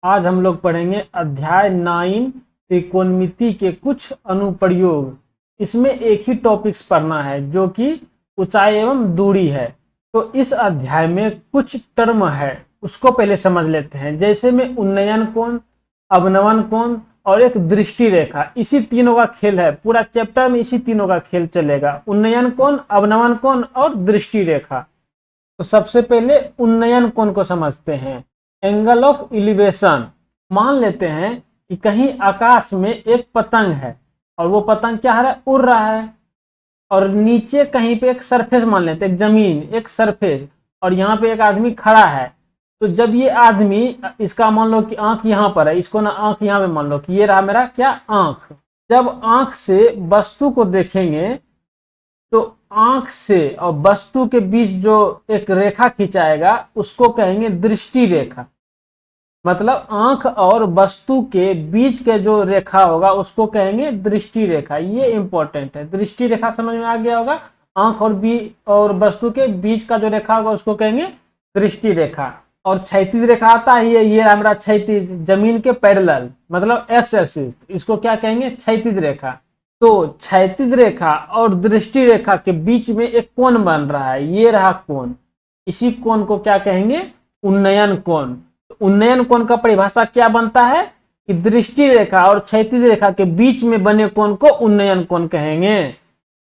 आज हम लोग पढ़ेंगे अध्याय 9 त्रिकोणमिति के कुछ अनुप्रयोग। इसमें एक ही टॉपिक्स पढ़ना है जो कि ऊंचाई एवं दूरी है। तो इस अध्याय में कुछ टर्म है उसको पहले समझ लेते हैं, जैसे में उन्नयन कोण, अवनमन कोण और एक दृष्टि रेखा। इसी तीनों का खेल है, पूरा चैप्टर में इसी तीनों का खेल चलेगा, उन्नयन कोण, अवनमन कोण और दृष्टि रेखा। तो सबसे पहले उन्नयन कोण को समझते हैं। Angle of elevation. मान लेते हैं कि कहीं आकाश में एक पतंग है और वो पतंग क्या है, उड़ रहा है, और नीचे कहीं पे एक सरफेस मान लेते हैं, एक जमीन, एक सरफेस, और यहाँ पे एक आदमी खड़ा है। तो जब ये आदमी, इसका मान लो कि आंख यहाँ पर है, इसको ना आंख यहाँ पे मान लो कि ये रहा मेरा क्या, आंख। जब आंख से वस्तु को देखेंगे तो आंख से और वस्तु के बीच जो एक रेखा खिंचाएगा उसको कहेंगे दृष्टि रेखा। मतलब आंख और वस्तु के बीच के जो रेखा होगा उसको कहेंगे दृष्टि रेखा। ये इंपॉर्टेंट है, दृष्टि रेखा समझ में आ गया होगा। आंख और वस्तु के बीच का जो रेखा होगा उसको कहेंगे दृष्टि रेखा। और क्षैतिज रेखा आता है, ये हमारा क्षैतिज, जमीन के पैरेलल, मतलब एक्स एक्सिस, इसको क्या कहेंगे, क्षैतिज रेखा। तो क्षैतिज रेखा और दृष्टि रेखा के बीच में एक कोण बन रहा है, ये रहा कोण। इसी कोण को क्या कहेंगे, उन्नयन कोण। उन्नयन कोण का परिभाषा क्या बनता है कि दृष्टि रेखा और क्षैतिज रेखा के बीच में बने कोण को उन्नयन कोण कहेंगे।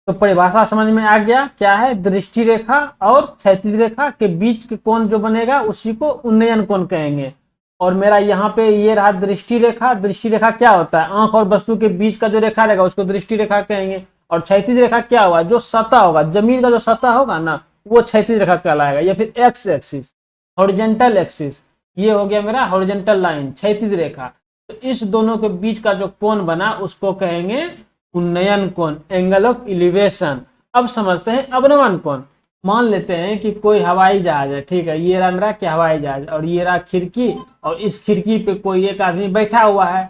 तो परिभाषा समझ में आ गया, क्या है, दृष्टि रेखा और क्षैतिज रेखा के बीच के कोण जो बनेगा उसी को उन्नयन कोण कहेंगे। और मेरा यहाँ पे ये रहा दृष्टि रेखा। दृष्टि रेखा क्या होता है, आंख और वस्तु के बीच का जो रेखा रहेगा उसको दृष्टि रेखा कहेंगे। और क्षैतिज रेखा क्या हुआ, जो सतह होगा, जमीन का जो सतह होगा ना, वो क्षैतिज रेखा कहलाएगा। या फिर एक्स एक्सिस, हॉरिजॉन्टल एक्सिस, ये हो गया मेरा हॉरिजॉन्टल लाइन, क्षैतिज रेखा। तो इस दोनों के बीच का जो कोण बना उसको कहेंगे उन्नयन कोण, एंगल ऑफ एलिवेशन। अब समझते हैं अवनमन कोण। मान लेते हैं कि कोई हवाई जहाज है, ठीक है, ये रहा मेरा क्या, हवाई जहाज, और ये रहा खिड़की, और इस खिड़की पे कोई एक आदमी बैठा हुआ है।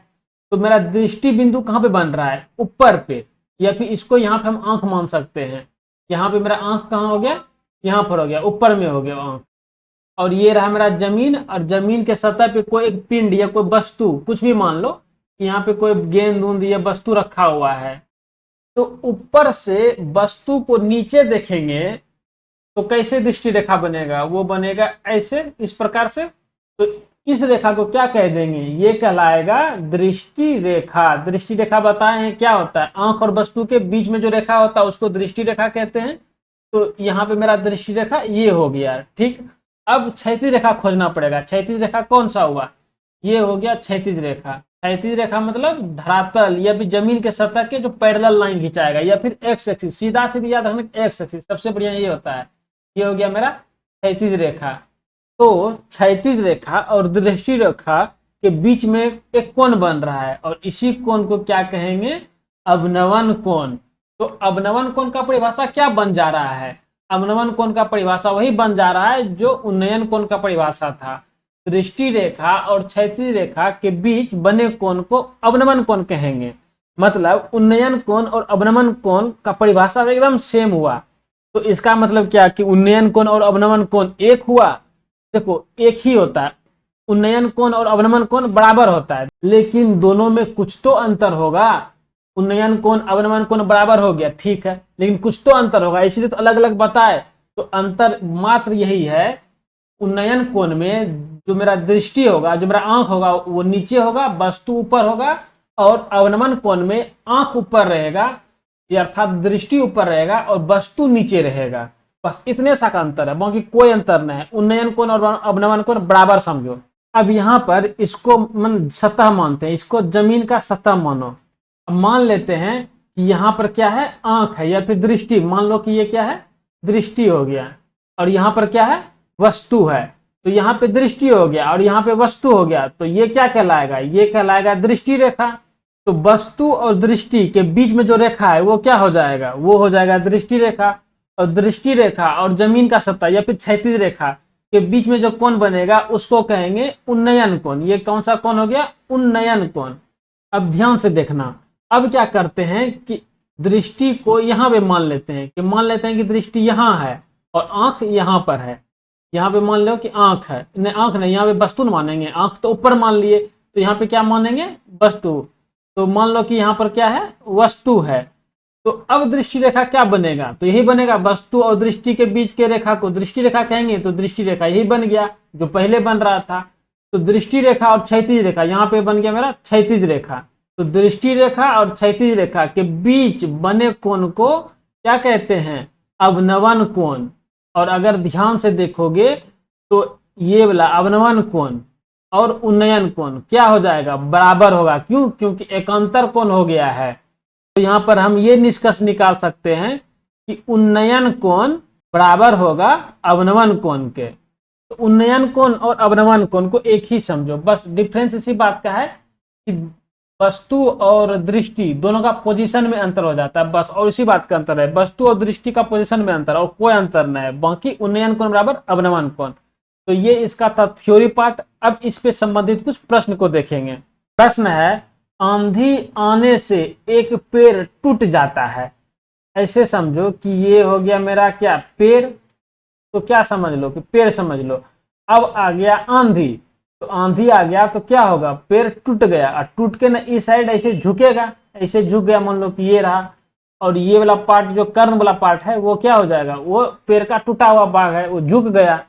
तो मेरा दृष्टि बिंदु कहाँ पे बन रहा है, ऊपर पे, या फिर इसको यहाँ पे हम आंख मान सकते हैं। यहाँ पे मेरा आंख कहाँ हो गया, यहाँ पर हो गया, ऊपर में हो गया आंख। और ये रहा मेरा जमीन, और जमीन के सतह पे कोई एक पिंड या कोई वस्तु, कुछ भी मान लो, यहाँ पे कोई गेंद उंद या वस्तु रखा हुआ है। तो ऊपर से वस्तु को नीचे देखेंगे तो कैसे दृष्टि रेखा बनेगा, वो बनेगा ऐसे, इस प्रकार से। तो इस रेखा को क्या कह देंगे, ये कहलाएगा दृष्टि रेखा। दृष्टि रेखा बताए हैं क्या होता है, आंख और वस्तु के बीच में जो रेखा होता है उसको दृष्टि रेखा कहते हैं। तो यहाँ पे मेरा दृष्टि रेखा ये हो गया, ठीक। अब क्षैतिज रेखा खोजना पड़ेगा। क्षैतिज रेखा कौन सा हुआ, ये हो गया क्षैतिज रेखा। क्षैतिज रेखा मतलब धरातल या फिर जमीन के सतह के जो पैरेलल लाइन खिंचाएगा, या फिर एक्स एक्सिस, सीधा सीधी याद रखना, एक्स एक्सिस सबसे बढ़िया ये होता है। ये हो गया मेरा क्षैतिज रेखा। तो क्षैतिज रेखा और दृष्टि रेखा के बीच में एक कोण बन रहा है, और इसी कोण को क्या कहेंगे, अवनमन कोण। तो अवनमन कोण का परिभाषा क्या बन जा रहा है, अवनमन कोण का परिभाषा वही बन जा रहा है जो उन्नयन कोण का परिभाषा था। दृष्टि रेखा और क्षैतिज रेखा के बीच बने कोण को अवनमन कोण कहेंगे। मतलब उन्नयन कोण और अवनमन कोण का परिभाषा एकदम सेम हुआ। तो इसका मतलब क्या कि उन्नयन कोण और अवनमन कोण एक हुआ। देखो एक ही होता है, उन्नयन कोण और अवनमन कोण बराबर होता है, लेकिन दोनों में कुछ तो अंतर होगा। उन्नयन कोण अवनमन कोण बराबर हो गया, ठीक है, लेकिन कुछ तो अंतर होगा, इसलिए तो अलग अलग बताए। तो अंतर मात्र यही है, उन्नयन कोण में जो मेरा दृष्टि होगा, जो मेरा आंख होगा वो नीचे होगा, वस्तु ऊपर होगा, और अवनमन कोण में आंख ऊपर रहेगा, अर्थात दृष्टि ऊपर रहेगा और वस्तु नीचे रहेगा। बस इतने सा का अंतर है, बाकी कोई अंतर नहीं है। उन्नयन कोण और अवनमन कोण बराबर समझो। अब यहाँ पर इसको सतह मानते हैं, इसको जमीन का सतह मानो। अब मान लेते हैं कि यहाँ पर क्या है, आंख है या फिर दृष्टि, मान लो कि ये क्या है, दृष्टि हो गया, और यहाँ पर क्या है, वस्तु है। तो यहाँ पे दृष्टि हो गया और यहाँ पे वस्तु हो गया, तो ये क्या कहलाएगा, ये कहलाएगा दृष्टि रेखा। तो वस्तु और दृष्टि के बीच में जो रेखा है वो क्या हो जाएगा, वो हो जाएगा दृष्टि रेखा। और दृष्टि रेखा और जमीन का सतह या फिर क्षैतिज रेखा के बीच में जो कोण बनेगा उसको कहेंगे उन्नयन कोण। ये कौन सा कोण हो गया, उन्नयन कोण। अब ध्यान से देखना, अब क्या करते हैं कि दृष्टि को यहाँ पे मान लेते हैं कि दृष्टि यहाँ है और आंख यहाँ पर है। यहाँ पे मान लो कि आंख है, नहीं आंख नहीं, यहाँ पे वस्तु न मानेंगे, आंख तो ऊपर मान लिए, तो यहाँ पे क्या मानेंगे, वस्तु। तो मान लो कि यहाँ पर क्या है, वस्तु है। तो अब दृष्टि रेखा क्या बनेगा, तो यही बनेगा, वस्तु और दृष्टि के बीच के रेखा को दृष्टि रेखा कहेंगे, तो दृष्टि रेखा यही बन गया जो पहले बन रहा था। तो दृष्टि रेखा और क्षैतिज रेखा, यहाँ पे बन गया मेरा क्षैतिज रेखा। तो दृष्टि रेखा और क्षैतिज रेखा के बीच बने कोण को क्या कहते हैं, अवनवन कोण। और अगर ध्यान से देखोगे तो ये वाला अवनवन कोण और उन्नयन कोण क्या हो जाएगा, बराबर होगा। क्यों, क्योंकि एकांतर कोण हो गया है। तो यहाँ पर हम ये निष्कर्ष निकाल सकते हैं कि उन्नयन कोण बराबर होगा अवनवन कोण के। तो उन्नयन कोण और अवनवन कोण को एक ही समझो, बस डिफरेंस इसी बात का है कि वस्तु और दृष्टि दोनों का पोजीशन में अंतर हो जाता है, बस, और इसी बात का अंतर है, वस्तु और दृष्टि का पोजीशन में अंतर, और कोई अंतर नहीं है। बाकी उन्नयन कोण बराबर अवनवन कोण। तो ये इसका था थ्योरी पार्ट। अब इस पे संबंधित कुछ प्रश्न को देखेंगे। प्रश्न है, आंधी आने से एक पेड़ टूट जाता है। ऐसे समझो कि ये हो गया मेरा क्या, पेड़, तो क्या समझ लो कि पेड़ समझ लो। अब आ गया आंधी, तो आंधी आ गया तो क्या होगा, पेड़ टूट गया, और टूट के ना इस साइड ऐसे झुकेगा, ऐसे झुक गया, मान लो कि ये रहा, और ये वाला पार्ट जो कर्ण वाला पार्ट है वो क्या हो जाएगा, वो पेड़ का टूटा हुआ भाग है, वो झुक गया।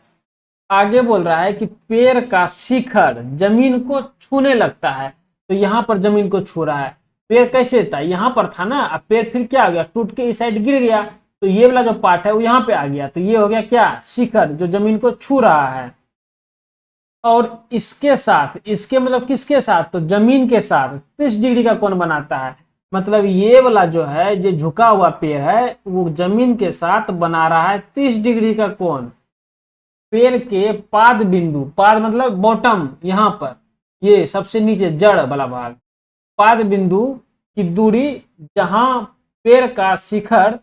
आगे बोल रहा है कि पेड़ का शिखर जमीन को छूने लगता है, तो यहाँ पर जमीन को छू रहा है। पेड़ कैसे था, यहाँ पर था ना, अब पेड़ फिर क्या हो गया, टूट के इस साइड गिर गया, तो ये वाला जो पार्ट है वो यहाँ पे आ गया, तो ये हो गया क्या, शिखर जो जमीन को छू रहा है। और इसके साथ, इसके मतलब किसके साथ, तो जमीन के साथ 30 डिग्री का कोण बनाता है। मतलब ये वाला जो है, जो झुका हुआ पेड़ है, वो जमीन के साथ बना रहा है 30 डिग्री का कोण। पेड़ के पाद बिंदु, पाद मतलब बॉटम, यहाँ पर ये सबसे नीचे जड़ वाला भाग, पाद बिंदु की दूरी जहां पेड़ का शिखर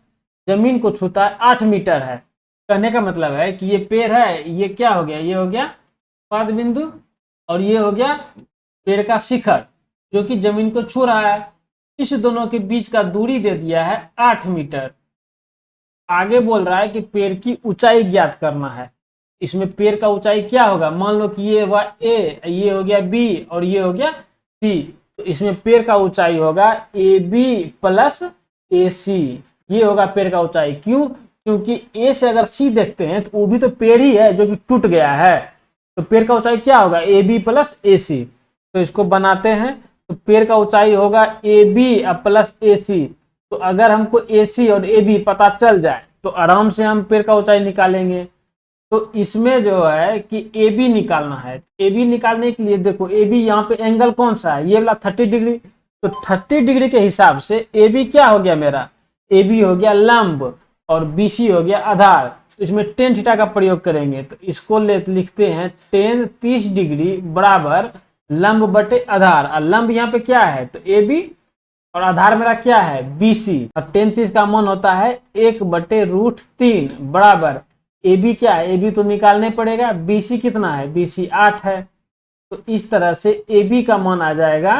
जमीन को छूता है 8 मीटर है। कहने का मतलब है कि ये पेड़ है, ये क्या हो गया, ये हो गया पाद बिंदु, और ये हो गया पेड़ का शिखर जो कि जमीन को छू रहा है। इस दोनों के बीच का दूरी दे दिया है 8 मीटर। आगे बोल रहा है कि पेड़ की ऊंचाई ज्ञात करना है। इसमें पेड़ का ऊंचाई क्या होगा, मान लो कि ये हुआ ए, ये हो गया बी, और ये हो गया सी, तो इसमें पेड़ का ऊंचाई होगा ए बी प्लस ए सी। ये होगा पेड़ का ऊंचाई। क्यों, क्योंकि ए से अगर सी देखते हैं तो वो भी तो पेड़ ही है जो कि टूट गया है, तो पेड़ का ऊंचाई क्या होगा, ए बी प्लस ए सी। तो इसको बनाते हैं, तो पेड़ का ऊंचाई होगा ए बी प्लस ए सी। तो अगर हमको ए सी और ए बी पता चल जाए तो आराम से हम पेड़ का ऊंचाई निकालेंगे। तो इसमें जो है कि ए बी निकालना है। ए बी निकालने के लिए देखो, ए बी यहाँ पे एंगल कौन सा है, ये वाला 30 डिग्री। तो 30 डिग्री के हिसाब से ए बी क्या हो गया मेरा, ए बी हो गया लंब, और बी सी हो गया आधार। तो इसमें टेन थीटा का प्रयोग करेंगे, तो इसको लिखते हैं टेन 30 डिग्री बराबर लंब बटे आधार। और लंब यहाँ पे क्या है, तो ए बी, और आधार मेरा क्या है, बी सी। और टेन 30 का मान होता है 1/√3 बराबर ए बी क्या है, ए बी तो निकालने पड़ेगा, बी सी कितना है, बी सी 8 है। तो इस तरह से ए बी का मान आ जाएगा,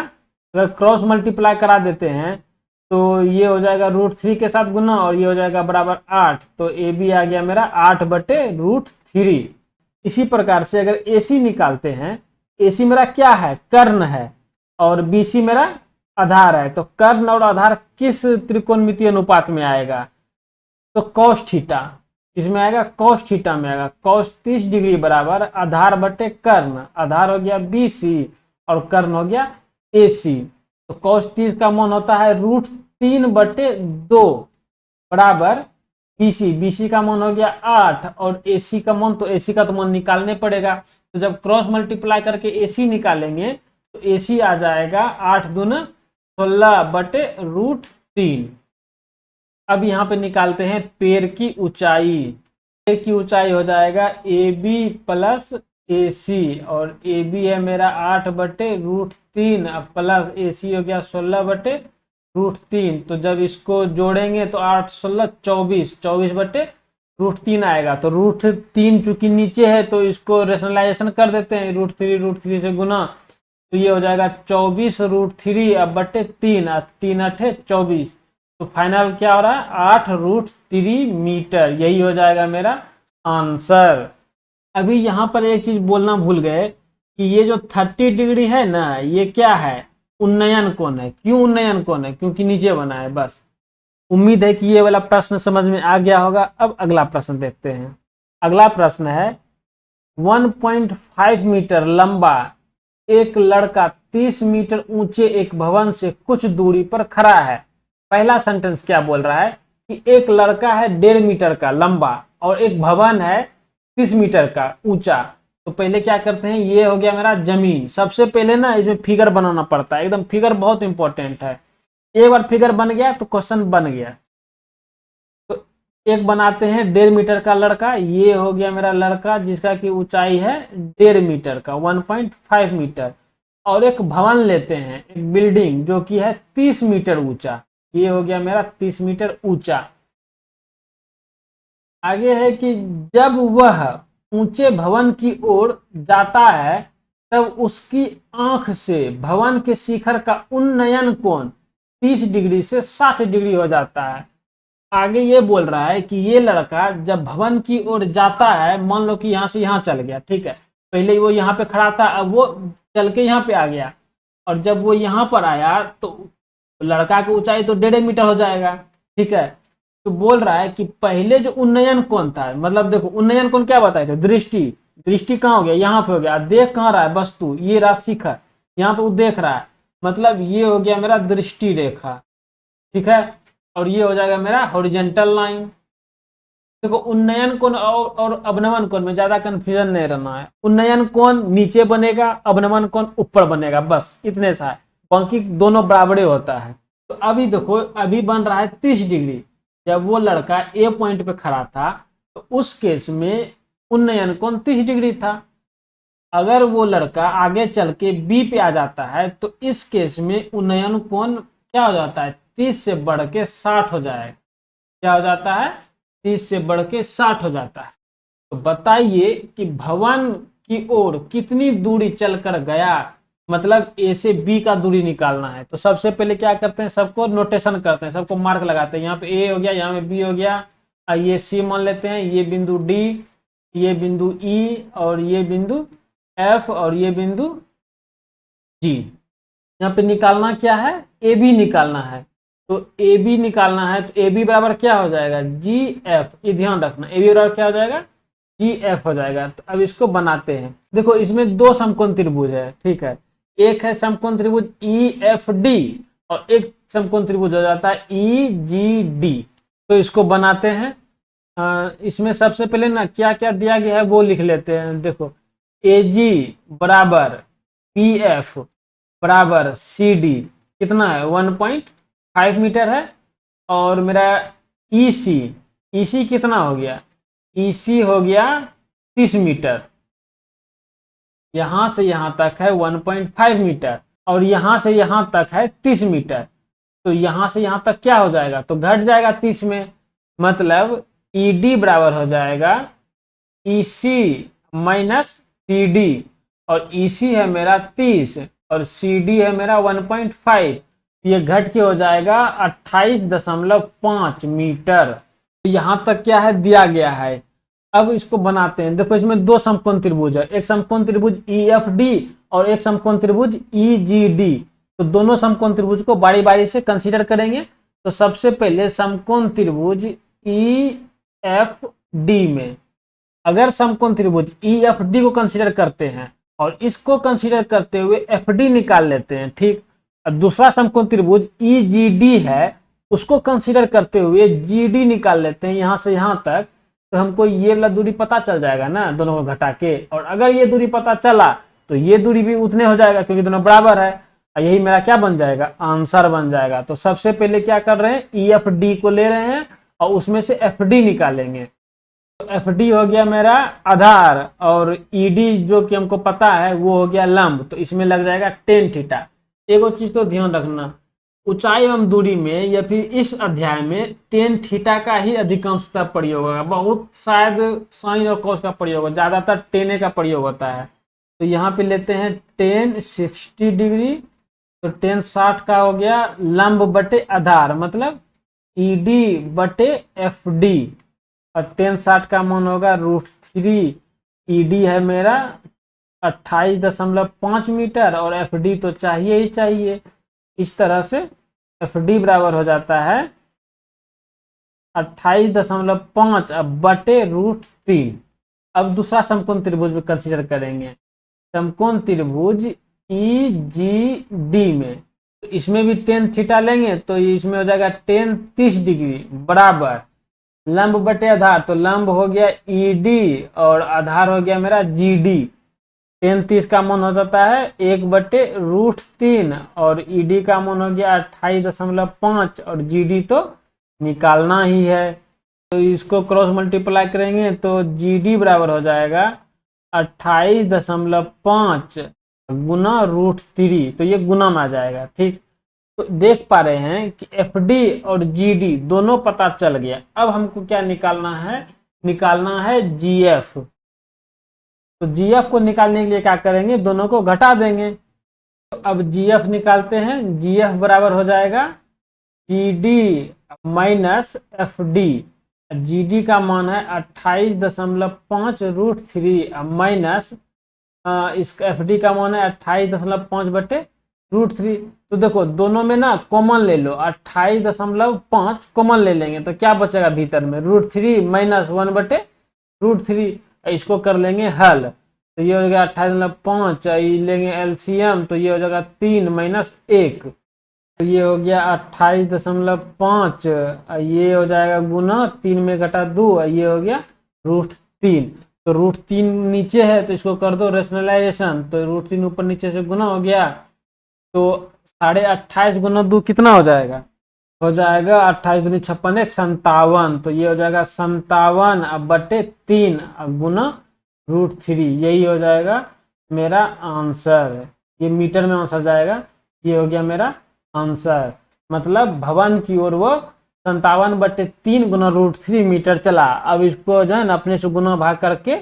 अगर क्रॉस मल्टीप्लाई करा देते हैं तो ये हो जाएगा √3 के साथ गुना, और ये हो जाएगा बराबर 8। तो ए बी आ गया मेरा 8/√3। इसी प्रकार से अगर ए सी निकालते हैं, ए सी मेरा क्या है, कर्ण है, और बी सी मेरा आधार है। तो कर्ण और आधार किस त्रिकोणमितीय अनुपात में आएगा, तो कॉस थीटा, इसमें आएगा कॉस थीटा में आएगा। कॉस 30 डिग्री बराबर आधार बटे कर्ण, आधार हो गया बी सी और कर्ण हो गया ए सी। तो कॉस 30 का मान होता है √3/2 बराबर बी सी, बी सी का मान हो गया 8, और ए सी का मान, तो ए सी का तो मान निकालने पड़ेगा। तो जब क्रॉस मल्टीप्लाई करके ए सी निकालेंगे तो ए सी आ जाएगा 8 दूना 16/√3। अब यहाँ पे निकालते हैं पेड़ की ऊंचाई। पेड़ की ऊंचाई हो जाएगा ए बी प्लस ए सी, और ए बी है मेरा 8/√3 प्लस ए सी हो गया 16/√3। तो जब इसको जोड़ेंगे तो 8 16 24, 24/√3 आएगा। तो √3 चूंकि नीचे है तो इसको रेशनलाइजेशन कर देते हैं, √3 से गुना, तो ये हो जाएगा 24√3/3, 3 8 24। तो फाइनल क्या हो रहा है, 8√3 मीटर। यही हो जाएगा मेरा आंसर। अभी यहाँ पर एक चीज बोलना भूल गए कि ये जो 30 डिग्री है ना, ये क्या है, उन्नयन कोण है। क्यों उन्नयन कोण है? क्योंकि नीचे बना है बस। उम्मीद है कि ये वाला प्रश्न समझ में आ गया होगा। अब अगला प्रश्न देखते हैं। अगला प्रश्न है 1.5 मीटर लंबा एक लड़का 30 मीटर ऊंचे एक भवन से कुछ दूरी पर खड़ा है। पहला सेंटेंस क्या बोल रहा है कि एक लड़का है 1.5 मीटर का लंबा और एक भवन है 30 मीटर का ऊंचा। तो पहले क्या करते हैं, ये हो गया मेरा जमीन। सबसे पहले ना इसमें फिगर बनाना पड़ता है, एकदम फिगर बहुत इंपॉर्टेंट है। एक बार फिगर बन गया तो क्वेश्चन बन गया। तो एक बनाते हैं 1.5 मीटर का लड़का, ये हो गया मेरा लड़का जिसका की ऊंचाई है 1.5 मीटर का 1.5 मीटर। और एक भवन लेते हैं, एक बिल्डिंग जो कि है 30 मीटर ऊंचा, ये हो गया मेरा 30 मीटर ऊंचा। आगे है कि जब वह ऊंचे भवन की ओर जाता है तब उसकी आंख से भवन के शिखर का उन्नयन कोण 30 डिग्री से 60 डिग्री हो जाता है। आगे ये बोल रहा है कि ये लड़का जब भवन की ओर जाता है, मान लो कि यहाँ से यहाँ चल गया, ठीक है, पहले वो यहाँ पे खड़ा था, अब वो चल के यहाँ पे आ गया, और जब वो यहाँ पर आया तो लड़का की ऊंचाई तो 1.5 मीटर हो जाएगा, ठीक है। तो बोल रहा है कि पहले जो उन्नयन कोण था, मतलब देखो उन्नयन कोण क्या बताए थे, दृष्टि। दृष्टि कहाँ हो गया, यहाँ पे हो गया। देख कहाँ रहा है, वस्तु, ये रहा शिखर, यहाँ पे वो देख रहा है, मतलब ये हो गया मेरा दृष्टि रेखा, ठीक है। और ये हो जाएगा मेरा हॉरिजेंटल लाइन। देखो उन्नयन कोण और अवनमन कोण में ज्यादा कंफ्यूजन नहीं रहना है। उन्नयन कोण नीचे बनेगा, अवनमन कोण ऊपर बनेगा, बस इतने सा है, बाकी दोनों बराबरे होता है। तो अभी देखो अभी बन रहा है 30 डिग्री। जब वो लड़का ए पॉइंट पे खड़ा था तो उस केस में उन्नयन कोण 30 डिग्री था। अगर वो लड़का आगे चल के बी पे आ जाता है तो इस केस में उन्नयन कोण क्या हो जाता है, 30 से बढ़ के 60 हो जाएगा। क्या हो जाता है, 30 से बढ़ के 60 हो जाता है। तो बताइए कि भवन की ओर कितनी दूरी चलकर गया, मतलब ए से बी का दूरी निकालना है। तो सबसे पहले क्या करते हैं, सबको नोटेशन करते हैं, सबको मार्क लगाते हैं। यहाँ पे ए हो गया, यहाँ पे बी हो गया, ये सी मान लेते हैं, ये बिंदु डी, ये बिंदु ई, और ये बिंदु एफ, और ये बिंदु जी। यहाँ पे निकालना क्या है, ए बी निकालना है। तो ए बी निकालना है तो ए बी बराबर क्या हो जाएगा, जी एफ। ये ध्यान रखना, ए बी बराबर क्या हो जाएगा, जी एफ हो जाएगा। तो अब इसको बनाते हैं। देखो इसमें दो समकोण त्रिभुज है, ठीक है। एक है समकोण त्रिभुज ई एफ डी और एक समकोण त्रिभुज हो जाता है ई जी डी। तो इसको बनाते हैं। इसमें सबसे पहले ना क्या क्या दिया गया है वो लिख लेते हैं। देखो ए जी बराबर पी एफ बराबर सी डी कितना है, 1.5 मीटर है। और मेरा ई सी कितना हो गया, ई सी हो गया 30 मीटर। यहां से यहां तक है 1.5 मीटर और यहां से यहां तक है 30 मीटर। तो यहां से यहां तक क्या हो जाएगा, तो घट जाएगा 30 में, मतलब ई डी बराबर हो जाएगा ई सी माइनस सी डी। और ई सी है मेरा 30 और सी डी है मेरा 1.5। ये घट के हो जाएगा 28.5 मीटर। तो यहां तक क्या है दिया गया है। अब इसको बनाते हैं। देखो इसमें दो समकोण त्रिभुज है, एक समकोण त्रिभुज ई एफ डी और एक समकोण त्रिभुज ई जी डी। तो दोनों समकोण त्रिभुज को बारी बारी से कंसीडर करेंगे। तो सबसे पहले समकोण त्रिभुज ई एफ डी में अगर समकोण त्रिभुज ई एफ डी को कंसीडर करते हैं और इसको कंसीडर करते हुए एफ डी निकाल लेते हैं, ठीक। दूसरा समकोण त्रिभुज ई जी डी है, उसको कंसीडर करते हुए जी डी निकाल लेते हैं यहां से यहां तक। तो हमको ये वाला दूरी पता चल जाएगा ना, दोनों को घटा के। और अगर ये दूरी पता चला तो ये दूरी भी उतने हो जाएगा क्योंकि दोनों बराबर है। यही मेरा क्या बन जाएगा, आंसर बन जाएगा। तो सबसे पहले क्या कर रहे हैं, ई एफ डी को ले रहे हैं और उसमें से एफ डी निकालेंगे। तो एफ डी हो गया मेरा आधार और ई डी जो कि हमको पता है वो हो गया लंब। तो इसमें लग जाएगा टेन थीटा। एक चीज तो ध्यान रखना, ऊंचाई एवं दूरी में या फिर इस अध्याय में टेन थीटा का ही अधिकांशतः प्रयोग होगा। बहुत शायद साइन और कॉस का प्रयोग होगा, ज्यादातर टेन का प्रयोग होता है। तो यहाँ पे लेते हैं टेन 60 डिग्री। तो टेन 60 का हो गया लंब बटे आधार, मतलब ई डी बटे एफ डी। और टेन 60 का मान होगा √3 ईडी है मेरा 28.5 मीटर और एफडी तो चाहिए ही चाहिए। इस तरह से एफडी बराबर हो जाता है 28.5 बटे √3। अब दूसरा समकोण त्रिभुज में कंसीडर करेंगे, समकोण त्रिभुज ई जी डी में, तो इसमें भी टेन थीटा लेंगे तो इसमें हो जाएगा टेन 30 डिग्री बराबर लंब बटे आधार, तो लंब हो गया ईडी और आधार हो गया मेरा जीडी। टेन 30 का मान हो जाता है 1/√3 और ईडी का मान हो गया 28.5 और जीडी तो निकालना ही है, तो इसको क्रॉस मल्टीप्लाई करेंगे तो जीडी बराबर हो जाएगा 28.5 गुना √3, तो ये गुना में आ जाएगा। ठीक, तो देख पा रहे हैं कि एफडी और जीडी दोनों पता चल गया। अब हमको क्या निकालना है जीएफ। तो जीएफ को निकालने के लिए क्या करेंगे, दोनों को घटा देंगे। तो अब जीएफ निकालते हैं, जीएफ बराबर हो जाएगा जीडी माइनस एफडी। जीडी का मान है 28.5 √3 माइनस इसका एफडी का मान है 28.5 बटे √3। तो देखो दोनों में ना कॉमन ले लो, 28.5 कॉमन ले लेंगे तो क्या बचेगा भीतर में, √3 माइनस 1 बटे √3। इसको कर लेंगे हल, तो ये हो गया 28.5, लेंगे एलसीएम तो ये हो जाएगा 3 माइनस 1, तो ये हो गया 28.5, ये हो जाएगा गुना 3 में घटा 2, ये हो गया √3। तो √3 नीचे है तो इसको कर दो रेशनलाइजेशन, तो √3 ऊपर नीचे से गुना हो गया, तो 28.5 गुना 2 कितना हो जाएगा, 28 दूनी 56 57, तो ये हो जाएगा 57 बटे 3 गुना √3, यही हो जाएगा मेरा आंसर। ये मीटर में आंसर जाएगा, ये हो गया मेरा आंसर। मतलब भवन की ओर वो 57/3 गुना √3 मीटर चला। अब इसको जो है ना अपने से गुना भाग करके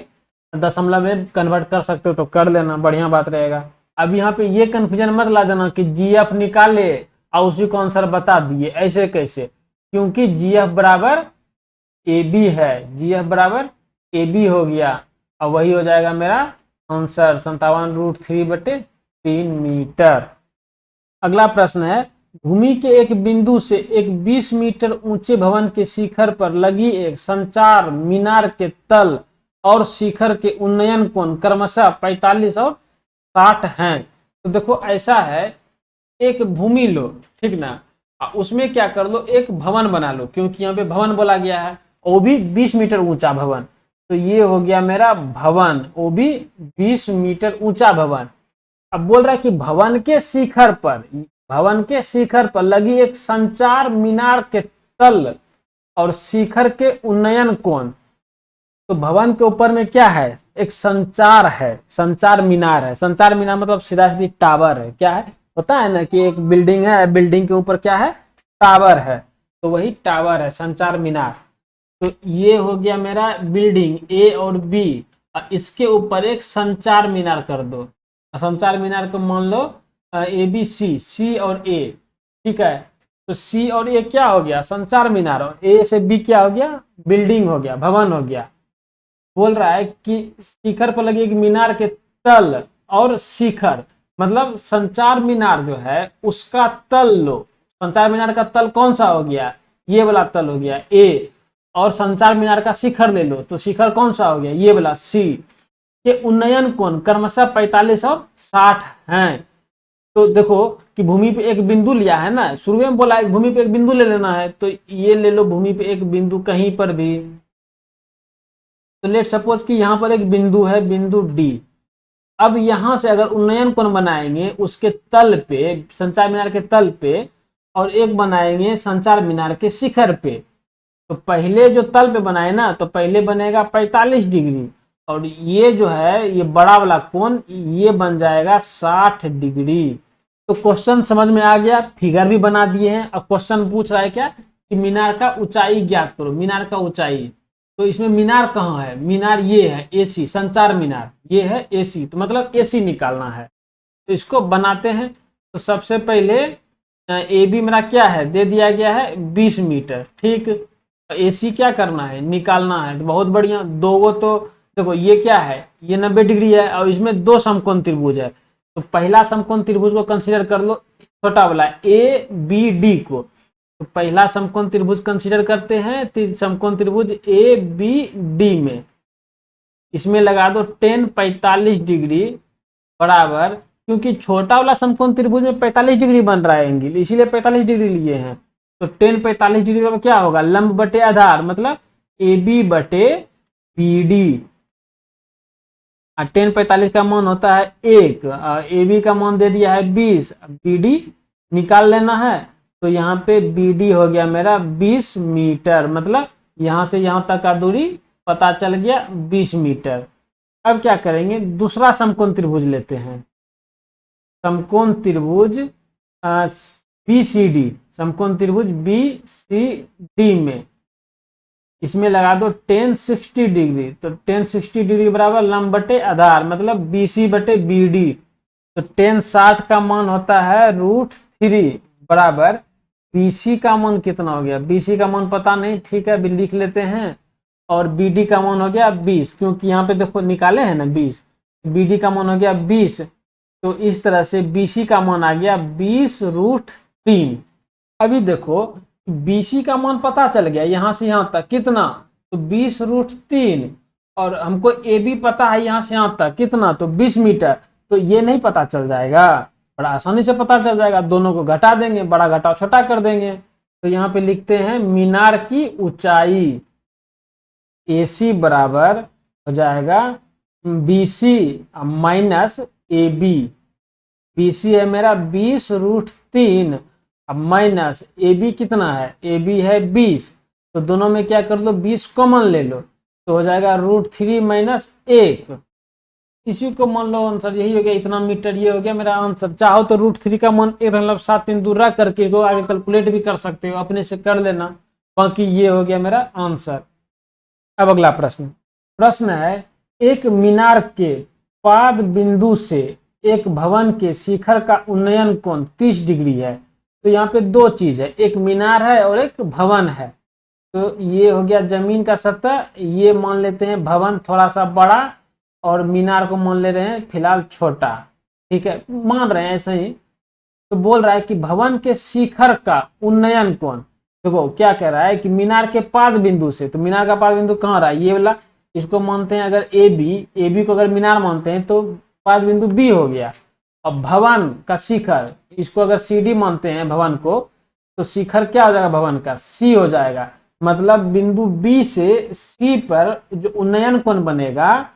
दशमलव में कन्वर्ट कर सकते हो तो कर लेना, बढ़िया बात रहेगा। अब यहाँ पे ये कंफ्यूजन मत ला देना कि जीएफ निकाले और उसी को आंसर बता दिए, ऐसे कैसे, क्योंकि जीएफ बराबर ए बी है, जीएफ बराबर ए बी हो गया और वही हो जाएगा मेरा आंसर 57√3/3 मीटर। अगला प्रश्न है, भूमि के एक बिंदु से एक 20 मीटर ऊंचे भवन के शिखर पर लगी एक संचार मीनार के तल और शिखर के उन्नयन कोण क्रमशः 45 और 60 हैं। तो देखो ऐसा है, एक भूमि लो, ठीक ना, उसमें क्या कर लो, एक भवन बना लो, क्योंकि यहाँ पे भवन बोला गया है, वो भी 20 मीटर ऊंचा भवन। तो ये हो गया मेरा भवन, वो भी 20 मीटर ऊंचा भवन। अब बोल रहा है कि भवन के शिखर पर लगी एक संचार मीनार के तल और शिखर के उन्नयन कोण। तो भवन के ऊपर में क्या है, एक संचार है, संचार मीनार है। संचार मीनार मतलब सीधा सीधी टावर है, क्या है पता है ना, कि एक बिल्डिंग है, बिल्डिंग के ऊपर क्या है, टावर है, तो वही टावर है संचार मीनार। तो ये हो गया मेरा बिल्डिंग ए और बी, इसके ऊपर एक संचार मीनार कर दो। संचार मीनार को मान लो ए बी सी और ए, ठीक है। तो सी और ए क्या हो गया, संचार मीनार, और ए से बी क्या हो गया, बिल्डिंग हो गया, भवन हो गया। बोल रहा है कि शिखर पर लगी एक मीनार के तल और शिखर, मतलब संचार मीनार जो है उसका तल लो। संचार मीनार का तल कौन सा हो गया, ये वाला तल हो गया ए, और संचार मीनार का शिखर ले लो, तो शिखर कौन सा हो गया, ये वाला सी। के उन्नयन कोण क्रमशः 45 और 60 हैं। तो देखो कि भूमि पे एक बिंदु लिया है ना, शुरू में बोला एक भूमि पे एक बिंदु ले लेना है, तो ये ले लो भूमि पे एक बिंदु कहीं पर भी। तो लेट सपोज कि यहाँ पर एक बिंदु है, बिंदु डी। अब यहां से अगर उन्नयन कोण बनाएंगे उसके तल पे, संचार मीनार के तल पे, और एक बनाएंगे संचार मीनार के शिखर पे, तो पहले जो तल पे बनाए ना, तो पहले बनेगा 45 डिग्री, और ये जो है ये बड़ा वाला कोण ये बन जाएगा 60 डिग्री। तो क्वेश्चन समझ में आ गया, फिगर भी बना दिए हैं। अब क्वेश्चन पूछ रहा है क्या, कि मीनार का ऊंचाई ज्ञात करो, मीनार का ऊंचाई। तो इसमें मीनार कहाँ है, मीनार ये है एसी, संचार मीनार ये है एसी, तो मतलब एसी निकालना है। तो इसको बनाते हैं। तो सबसे पहले ए बी मेरा क्या है, दे दिया गया है 20 मीटर, ठीक। एसी क्या करना है, निकालना है, तो बहुत बढ़िया, दो गो तो देखो ये क्या है, ये 90 डिग्री है और इसमें दो समकोण त्रिभुज है। तो पहला समकोण त्रिभुज को कंसीडर कर लो, छोटा वाला ए बी डी को। तो पहला समकोण त्रिभुज कंसीडर करते हैं, समकोण त्रिभुज ए बी डी में इसमें लगा दो tan 45 डिग्री बराबर, क्योंकि छोटा वाला समकोण त्रिभुज में 45 डिग्री बन रहा है एंगल, इसीलिए 45 डिग्री लिए हैं। तो tan 45 डिग्री का क्या होगा, लंब बटे आधार, मतलब ए बी बटे बी डी। tan 45 का मान होता है 1, ए बी का मान दे दिया है 20, बी डी निकाल लेना है। तो यहाँ पे बी डी हो गया मेरा 20 मीटर, मतलब यहाँ से यहाँ तक का दूरी पता चल गया 20 मीटर। अब क्या करेंगे, दूसरा समकोण त्रिभुज लेते हैं, समकोण त्रिभुज बी सी डी, समकोण त्रिभुज बी सी डी में इसमें लगा दो tan 60 डिग्री। तो tan 60 डिग्री बराबर लंब बटे आधार, मतलब बी सी बटे बी डी। तो tan 60 का मान होता है √3 बराबर बी सी का मान कितना हो गया, बी सी का मान पता नहीं, ठीक है अभी लिख लेते हैं। और बी डी का मान हो गया 20, क्योंकि यहाँ पे देखो निकाले हैं ना 20, बी डी का मान हो गया 20। तो इस तरह से बी सी का मान आ गया 20√3। अभी देखो बी सी का मान पता चल गया यहाँ से यहाँ तक कितना, तो 20√3, और हमको ए बी पता है यहाँ से यहाँ तक कितना, तो 20 मीटर। तो ये नहीं पता चल जाएगा, बड़ा आसानी से पता चल जाएगा, दोनों को घटा देंगे, बड़ा घटा छोटा कर देंगे। तो यहाँ पे लिखते हैं मीनार की ऊंचाई ए सी बराबर हो जाएगा B C minus A B. B C है मेरा 20√3, अब माइनस ए बी कितना है, ए बी है 20। तो दोनों में क्या कर लो, 20 कॉमन ले लो, तो हो जाएगा √3 माइनस 1। इसी को मान लो आंसर यही हो गया, इतना मीटर, ये हो गया मेरा आंसर। चाहो तो √3 का मान 1 मतलब 7 3 दूर रख करके इसको आगे कैलकुलेट भी कर सकते हो, अपने से कर लेना। बाकी ये हो गया मेरा आंसर। अब अगला प्रश्न है, एक मीनार के पाद बिंदु से एक भवन के शिखर का उन्नयन कोण 30 डिग्री है। तो यहाँ पे दो चीज है, एक मीनार है और एक भवन है। तो ये हो गया जमीन का सतह, ये मान लेते हैं भवन थोड़ा सा बड़ा, और मीनार को मान ले रहे हैं फिलहाल छोटा, ठीक है मान रहे हैं ऐसे ही। तो बोल रहा है कि भवन के शिखर का उन्नयन कोण, देखो क्या कह रहा है कि मीनार के पाद बिंदु से, तो मीनार का पाद बिंदु कहाँ रहा है, ये वाला, इसको मानते हैं अगर ए बी को अगर मीनार मानते हैं तो पाद बिंदु बी हो गया। अब भवन का शिखर, इसको अगर सी डी मानते हैं भवन को, तो शिखर क्या हो जाएगा भवन का, सी हो जाएगा। मतलब बिंदु बी से सी पर जो उन्नयन कोण बनेगा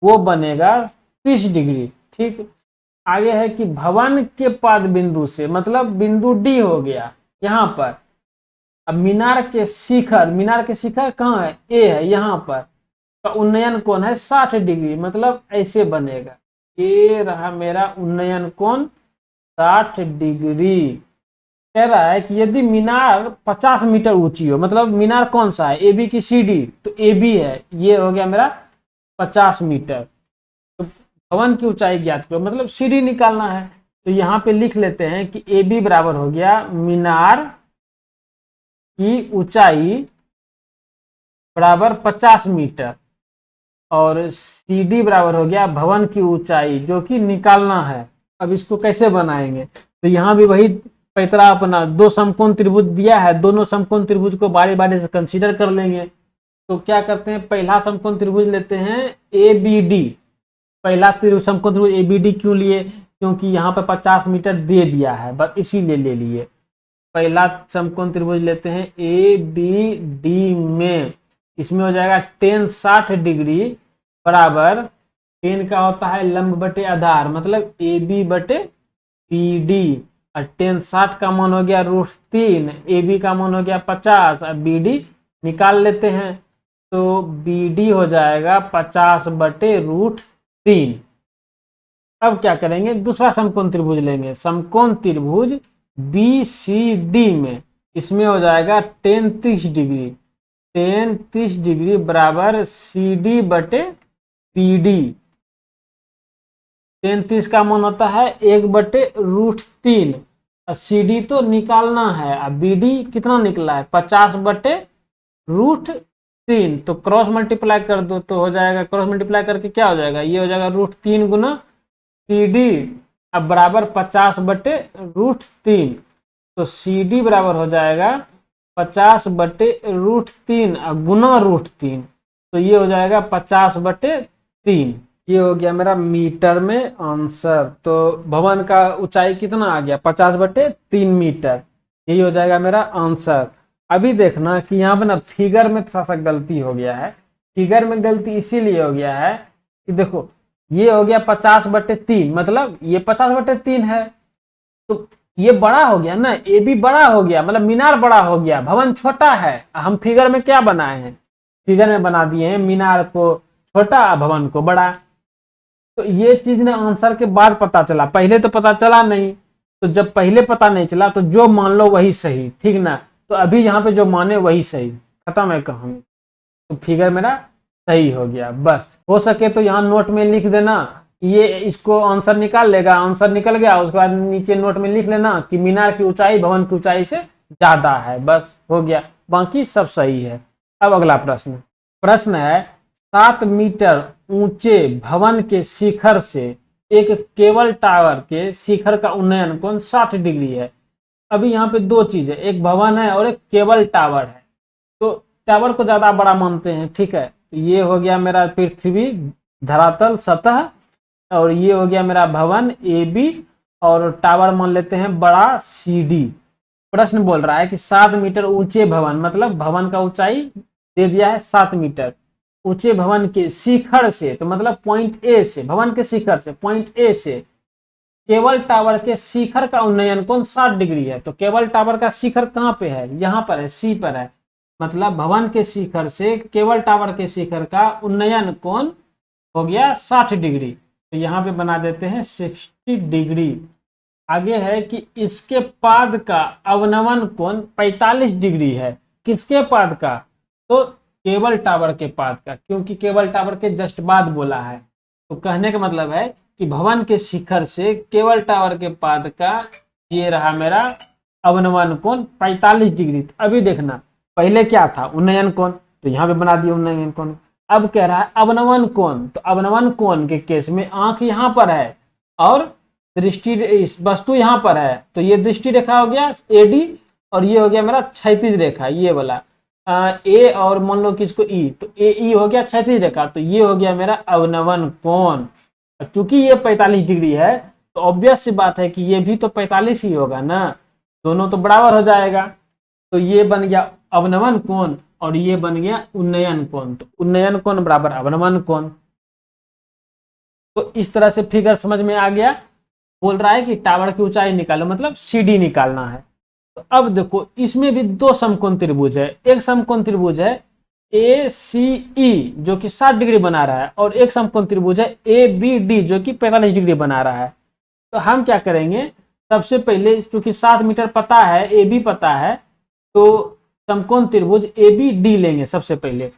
वो बनेगा 30 डिग्री, ठीक। आगे है कि भवन के पाद बिंदु से, मतलब बिंदु डी हो गया यहाँ पर। अब मीनार के शिखर कहाँ है, ए है यहाँ पर, का उन्नयन कोण है 60 डिग्री, मतलब ऐसे बनेगा, ये रहा मेरा उन्नयन कोण 60 डिग्री। कह रहा है कि यदि मीनार 50 मीटर ऊंची हो, मतलब मीनार कौन सा है, ए बी की सी डी, तो ए बी है, ये हो गया मेरा 50 मीटर। तो भवन की ऊंचाई ज्ञात करो, मतलब सी डी निकालना है। तो यहाँ पे लिख लेते हैं कि ए बी बराबर हो गया मीनार की ऊंचाई बराबर 50 मीटर, और सी डी बराबर हो गया भवन की ऊंचाई जो कि निकालना है। अब इसको कैसे बनाएंगे, तो यहाँ भी वही पैतरा अपना, दो समकोण त्रिभुज दिया है, दोनों समकोण त्रिभुज को बारी बारी से कंसीडर कर लेंगे। तो क्या करते हैं, पहला समकोण त्रिभुज लेते हैं ए बी डी। पहला समकोण त्रिभुज ए बी डी क्यों लिए, क्योंकि यहाँ पे 50 मीटर दे दिया है, बस इसीलिए ले लिए। पहला समकोण त्रिभुज लेते हैं ए बी डी में, इसमें हो जाएगा tan 60 डिग्री बराबर, tan का होता है लंब बटे आधार, मतलब ए बी बटे बी डी, और tan 60 का मान हो गया √3, ए बी का मान हो गया 50, और बी डी निकाल लेते हैं। तो बी डी हो जाएगा 50 बटे √3। अब क्या करेंगे, दूसरा समकोण त्रिभुज लेंगे, समकोण त्रिभुज बी सी डी में, इसमें हो जाएगा tan 30 डिग्री, tan 30 डिग्री बराबर सी डी बटे पी डी। tan 30 का मान होता है 1 बटे √3, और सी डी तो निकालना है, और बी डी कितना निकला है 50 बटे √3। 3, तो क्रॉस मल्टीप्लाई कर दो तो हो जाएगा, क्रॉस मल्टीप्लाई करके क्या हो जाएगा, ये हो जाएगा √3 गुना CD, अब बराबर 50/√3, तो CD बराबर हो जाएगा 50/√3 गुना √3, तो ये हो जाएगा 50/3। ये हो गया मेरा मीटर में आंसर। तो भवन का ऊंचाई कितना आ गया, 50/3 मीटर, यही हो जाएगा मेरा आंसर। अभी देखना कि यहाँ पे ना फिगर में थोड़ा सा गलती हो गया है। फिगर में गलती इसीलिए हो गया है कि देखो ये हो गया 50/3, मतलब ये 50/3 है, तो ये बड़ा हो गया ना, ये भी बड़ा हो गया, मतलब मीनार बड़ा हो गया, भवन छोटा है। हम फिगर में क्या बनाए हैं, फिगर में बना दिए हैं मीनार को छोटा, भवन को बड़ा। तो ये चीज ने आंसर के बाद पता चला, पहले तो पता चला नहीं। तो जब पहले पता नहीं चला तो जो मान लो वही सही, ठीक ना। तो अभी यहाँ पे जो माने वही सही, खत्म है कहानी। तो फिगर मेरा सही हो गया। बस हो सके तो यहाँ नोट में लिख देना, ये इसको आंसर निकाल लेगा, आंसर निकल गया उसके बाद नीचे नोट में लिख लेना कि मीनार की ऊंचाई भवन की ऊंचाई से ज्यादा है, बस हो गया, बाकी सब सही है। अब अगला प्रश्न, प्रश्न है 7 मीटर ऊंचे भवन के शिखर से एक केबल टावर के शिखर का उन्नयन कोण 60 डिग्री है। अभी यहाँ पे दो चीज है, एक भवन है और एक केबल टावर है। तो टावर को ज्यादा बड़ा मानते हैं, ठीक है। ये हो गया मेरा पृथ्वी धरातल सतह, और ये हो गया मेरा भवन AB, और टावर मान लेते हैं बड़ा CD। प्रश्न बोल रहा है कि 7 मीटर ऊंचे भवन, मतलब भवन का ऊंचाई दे दिया है 7 मीटर, ऊंचे भवन के शिखर से, तो मतलब पॉइंट A से, भवन के शिखर से, पॉइंट A से केबल टावर के शिखर का उन्नयन कोण 60 डिग्री है। तो केबल टावर का शिखर कहाँ पे है, यहाँ पर है, C पर है, मतलब भवन के शिखर से केबल टावर के शिखर का उन्नयन कोण हो गया 60 डिग्री। तो यहाँ पे बना देते हैं 60 डिग्री। आगे है कि इसके पाद का अवनमन कोण 45 डिग्री है। किसके पाद का, तो केबल टावर के पाद का, क्योंकि केबल टावर के जस्ट बाद बोला है। तो कहने का मतलब है कि भवन के शिखर से केबल टावर के पाद का ये रहा मेरा अवनमन कोण 45 डिग्री। अभी देखना पहले क्या था, उन्नयन कोण, तो यहाँ पे बना दिया उन्नयन कोण। अब कह रहा है अवनमन कोण, तो अवनमन कोण के केस में आंख यहाँ पर है और दृष्टि वस्तु यहाँ पर है, तो ये दृष्टि रेखा हो गया AD, और ये हो गया मेरा क्षैतिज रेखा, ये वाला A, और मान लो किसको E, तो AE हो गया क्षैतिज रेखा, तो ये हो गया मेरा अवनमन कोण। चूंकि ये 45 डिग्री है तो ऑब्वियस सी बात है कि ये भी तो 45 ही होगा ना, दोनों तो बराबर हो जाएगा। तो ये बन गया अवनमन कोण और ये बन गया उन्नयन कोण, तो उन्नयन कोण बराबर अवनमन कोण। तो इस तरह से फिगर समझ में आ गया। बोल रहा है कि टावर की ऊंचाई निकालो, मतलब CD निकालना है। तो अब देखो इसमें भी दो समकोण त्रिभुज है, एक समकोण त्रिभुज है ACE जो कि 60 डिग्री बना रहा है, और एक समकोण त्रिभुज है ABD जो कि 45 डिग्री बना रहा है। तो हम क्या करेंगे, सबसे पहले चूंकि 7 मीटर पता है, AB पता है, तो समकोण त्रिभुज ABD लेंगे सबसे पहले।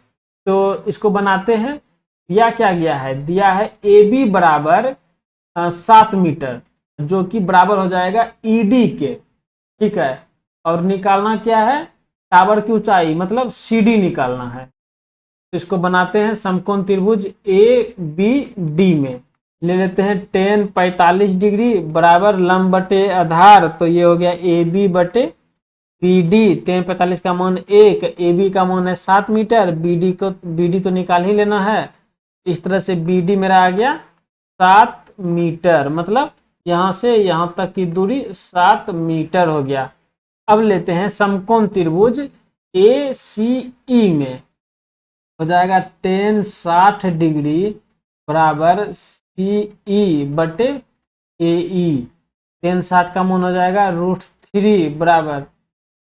तो इसको बनाते हैं, दिया क्या गया है, दिया है AB बराबर 7 मीटर जो कि बराबर हो जाएगा ED के, ठीक है। और निकालना क्या है, टावर की ऊंचाई, मतलब CD निकालना है। तो इसको बनाते हैं समकोण त्रिभुज ABD में, ले लेते हैं tan 45 डिग्री बराबर लंब बटे आधार, तो ये हो गया AB बटे BD। tan 45 का मान 1, AB का मान है 7 मीटर, BD तो निकाल ही लेना है। इस तरह से BD मेरा आ गया 7 मीटर, मतलब यहाँ से यहाँ तक की दूरी 7 मीटर हो गया। अब लेते हैं समकोण त्रिभुज ACE में, हो जाएगा tan 60 डिग्री बराबर CE बटे AE। tan 60 का मान हो जाएगा √3 बराबर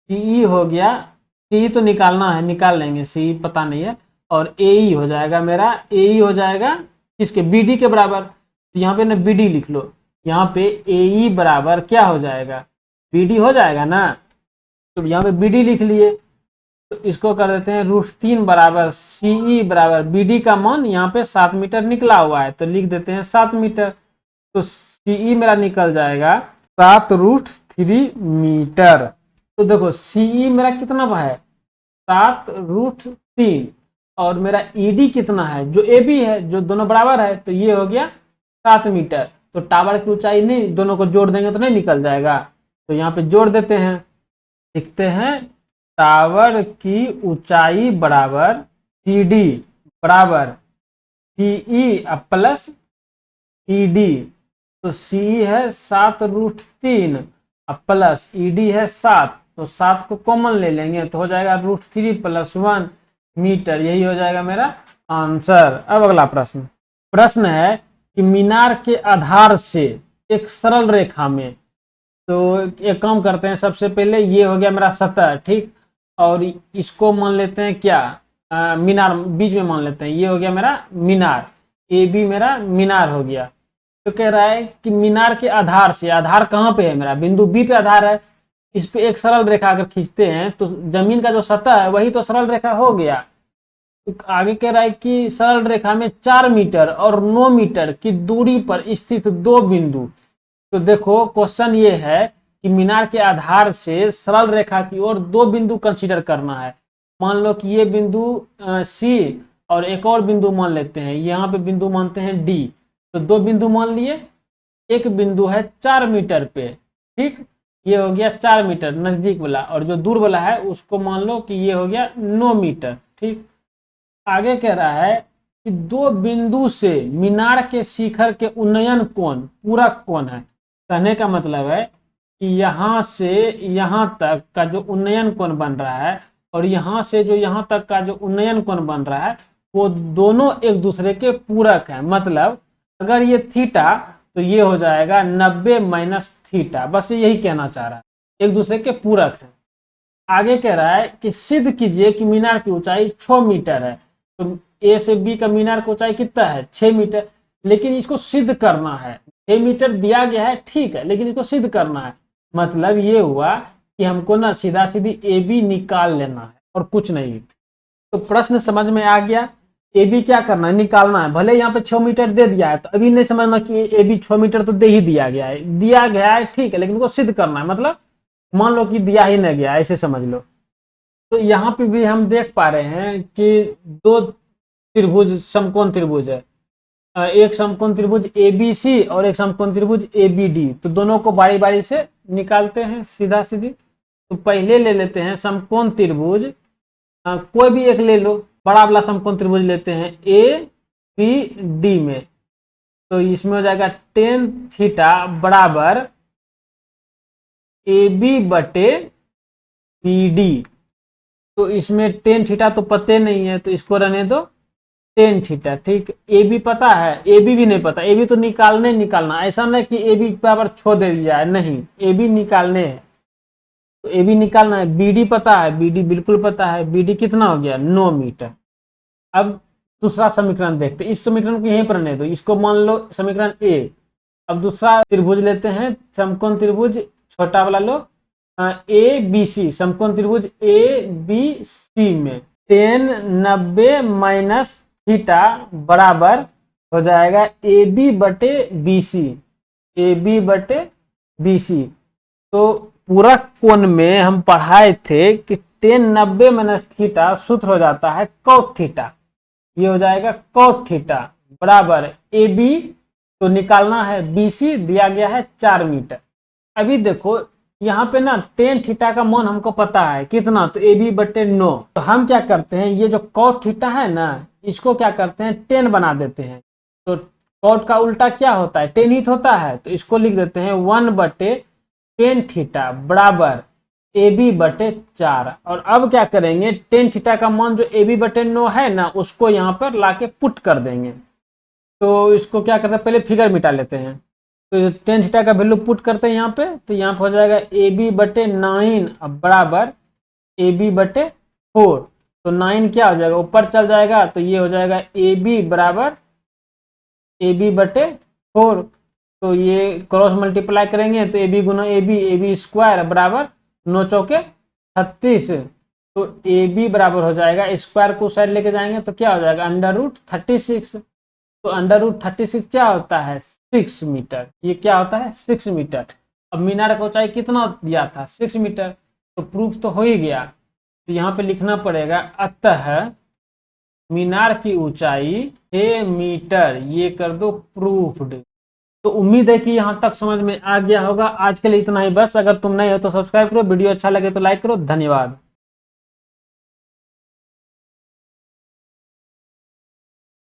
CE हो गया, CE तो निकालना है, निकाल लेंगे, CE पता नहीं है, और AE हो जाएगा मेरा, AE हो जाएगा किसके, BD के बराबर। यहाँ पे ना BD लिख लो, यहाँ पे AE बराबर क्या हो जाएगा, BD हो जाएगा ना। तो यहाँ पे BD लिख लिए, तो इसको कर देते हैं √3 बराबर CE बराबर BD का मान यहाँ पे 7 मीटर निकला हुआ है, तो लिख देते हैं 7 मीटर। तो CE मेरा निकल जाएगा 7√3 मीटर। तो देखो CE मेरा कितना है, 7√3, और मेरा ईडी कितना है, जो ए बी है, जो दोनों बराबर है, तो ये हो गया 7 मीटर। तो टावर की ऊंचाई नहीं, दोनों को जोड़ देंगे तो नहीं निकल जाएगा, तो यहाँ पे जोड़ देते हैं, लिखते हैं टावर की ऊंचाई बराबर सी डी बराबर सीई प्लस ईडी। तो सी है 7√3 प्लस ईडी है 7, तो 7 को कॉमन ले लेंगे तो हो जाएगा √3 + 1 मीटर। यही हो जाएगा मेरा आंसर। अब अगला प्रश्न, प्रश्न है कि मीनार के आधार से एक सरल रेखा में, तो एक काम करते हैं, सबसे पहले ये हो गया मेरा सतह, ठीक, और इसको मान लेते हैं क्या, मीनार बीच में मान लेते हैं, ये हो गया मेरा मीनार, ए बी मेरा मीनार हो गया। तो कह रहा है कि मीनार के आधार से, आधार कहाँ पे है मेरा, बिंदु बी पे आधार है, इस पे एक सरल रेखा अगर खींचते हैं तो जमीन का जो सतह है वही तो सरल रेखा हो गया। तो आगे कह रहा है कि सरल रेखा में 4 मीटर और 9 मीटर की दूरी पर स्थित दो बिंदु। तो देखो क्वेश्चन ये है कि मीनार के आधार से सरल रेखा की ओर दो बिंदु कंसीडर करना है। मान लो कि ये बिंदु सी और एक और बिंदु मान लेते हैं, यहाँ पे बिंदु मानते हैं डी। तो दो बिंदु मान लिए, एक बिंदु है 4 मीटर पे, ठीक, ये हो गया 4 मीटर नजदीक वाला, और जो दूर वाला है उसको मान लो कि ये हो गया 9 मीटर, ठीक। आगे कह रहा है कि दो बिंदु से मीनार के शिखर के उन्नयन कोण पूरक कोण है। कहने का मतलब है कि यहाँ से यहाँ तक का जो उन्नयन कोण बन रहा है और यहाँ से जो यहाँ तक का जो उन्नयन कोण बन रहा है वो दोनों एक दूसरे के पूरक है। मतलब अगर ये थीटा तो ये हो जाएगा 90 माइनस थीटा, बस यही कहना चाह रहा है, एक दूसरे के पूरक है। आगे कह रहा है कि सिद्ध कीजिए कि मीनार की ऊंचाई 6 मीटर है। तो ए से बी का मीनार की ऊंचाई कितना है, 6 मीटर, लेकिन इसको सिद्ध करना है। 6 मीटर दिया गया है, ठीक है, लेकिन इसको सिद्ध करना है। मतलब ये हुआ कि हमको ना सीधा सीधी ए बी निकाल लेना है और कुछ नहीं। तो प्रश्न समझ में आ गया। ए बी क्या करना है, निकालना है। भले यहाँ पे 6 मीटर दे दिया है तो अभी नहीं समझना कि ए बी 6 मीटर तो दे ही दिया गया है, दिया गया है ठीक है, लेकिन उसको सिद्ध करना है। मतलब मान लो कि दिया ही नहीं गया, ऐसे समझ लो। तो यहाँ पे भी हम देख पा रहे हैं कि दो त्रिभुज समकोण त्रिभुज है, एक समकोण त्रिभुज एबीसी और एक समकोण त्रिभुज एबीडी। तो दोनों को बारी बारी से निकालते हैं सीधा सीधी। तो पहले ले लेते हैं समकोण त्रिभुज, कोई भी एक ले लो, बड़ा वाला समकोण त्रिभुज लेते हैं ए बी डी में। तो इसमें हो जाएगा tan थीटा बराबर ए बी बटे बी डी। तो इसमें tan थीटा तो पते नहीं है तो इसको रहने दो tan थीटा, ठीक। ए बी पता है, ए बी भी नहीं पता, ए बी तो निकालना, ऐसा नहीं कि ए बी बराबर छोड़ दे दिया है, नहीं, ए बी निकालने हैं। तो ए बी निकालना है। बी डी पता है, बी डी बिल्कुल पता है, बी डी कितना हो गया 9 मीटर। अब दूसरा समीकरण देखते हैं, इस समीकरण को यहीं पर रहने दो, इसको मान लो समीकरण ए। अब दूसरा त्रिभुज लेते हैं, समकोण त्रिभुज छोटा वाला लो, ए बी सी, समकोण त्रिभुज ए बी सी में tan 90 माइनस थीटा बराबर हो जाएगा ए बी बटे बी सी, ए बी बटे बी सी। तो पूरक कोण में हम पढ़ाए थे कि tan 90 माइनस थीटा सूत्र हो जाता है cot थीटा, ये हो जाएगा cot थीटा बराबर ए बी, तो निकालना है बी सी, दिया गया है 4 मीटर। अभी देखो यहाँ पे ना tan थीटा का मान हमको पता है कितना, तो ए बी बटे 9। तो हम क्या करते हैं, ये जो cot थीटा है ना, इसको क्या करते हैं tan बना देते हैं। तो cot का उल्टा क्या होता है, tan ही होता है, तो इसको लिख देते हैं 1 बटे tan थीटा बराबर ए बी बटे 4। और अब क्या करेंगे, tan थीटा का मान जो ए बी बटे 9 है ना, उसको यहाँ पर लाके पुट कर देंगे। तो इसको क्या करते हैं, पहले फिगर मिटा लेते हैं। तो tan थीटा का वैल्यू पुट करते हैं यहाँ पे, तो यहाँ पे हो जाएगा ए बी बटे 9 बराबर ए बी बटे 4। तो 9 क्या हो जाएगा, ऊपर चल जाएगा, तो ये हो जाएगा ए बी बराबर ए बी बटे 4। तो ये क्रॉस मल्टीप्लाई करेंगे तो ए बी गुना ए बी स्क्वायर बराबर 9 चौके 36। तो ए बी बराबर हो जाएगा, स्क्वायर को साइड लेके जाएंगे तो क्या हो जाएगा √36। तो √36 क्या होता है 6 मीटर, ये क्या होता है 6 मीटर। अब मीनार का ऊंचाई कितना दिया था 6 मीटर, तो प्रूफ तो हो ही गया। तो यहाँ पे लिखना पड़ेगा अतः मीनार की ऊंचाई 6 मीटर, ये कर दो प्रूफ्ड। तो उम्मीद है कि यहाँ तक समझ में आ गया होगा। आज के लिए इतना ही बस। अगर तुम नए हो तो सब्सक्राइब करो, वीडियो अच्छा लगे तो लाइक करो। धन्यवाद।